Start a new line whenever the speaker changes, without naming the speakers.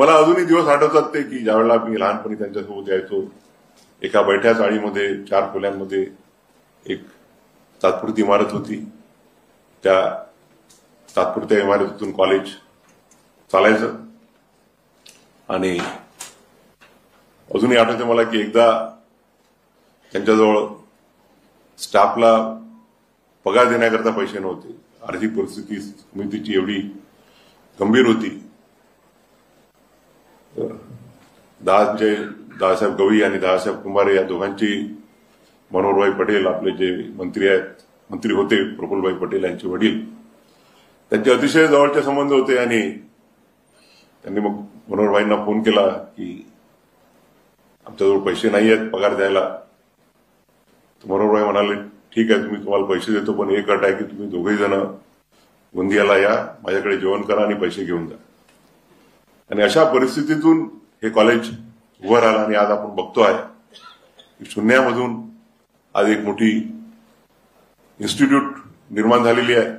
मला अजूनही दिवस आठवतात ते की ज्यावेळेला मी लहानपणी त्यांच्यासोबत यायचो. एका बैठ्या चाळीमध्ये 4 खोल्यांमध्ये एक तात्पुरती इमारत होती. त्या तात्पुरत्या इमारतीतून कॉलेज चालायचं. आणि अजूनही आठवतं मला की एकदा त्यांच्याजवळ स्टाफला पगार देण्याकरता पैसे नव्हते. आर्थिक परिस्थिती समितीची एवढी गंभीर होती. दादासाहेब गवई आणि दादासाहेब कुंभारे या दोघांची, मनोहरभाई पटेल आपले जे मंत्री होते प्रफुल्लभाई पटेल यांचे वडील, त्यांचे अतिशय जवळचे संबंध होते. आणि त्यांनी मग मनोहरभाईंना फोन केला की आमच्याजवळ पैसे नाही आहेत पगार द्यायला. मनोहरभाई म्हणाले ठीक आहे, तुम्हाला पैसे देतो, पण एक अट आहे की तुम्ही दोघेही जण गोंदियाला या, माझ्याकडे जेवण करा आणि पैसे घेऊन जा. आणि अशा परिस्थितीतून हे कॉलेज उभं राहिलं. आणि आज आपण बघतोय की शून्यामधून आज एक मोठी इन्स्टिट्यूट निर्माण झालेली आहे.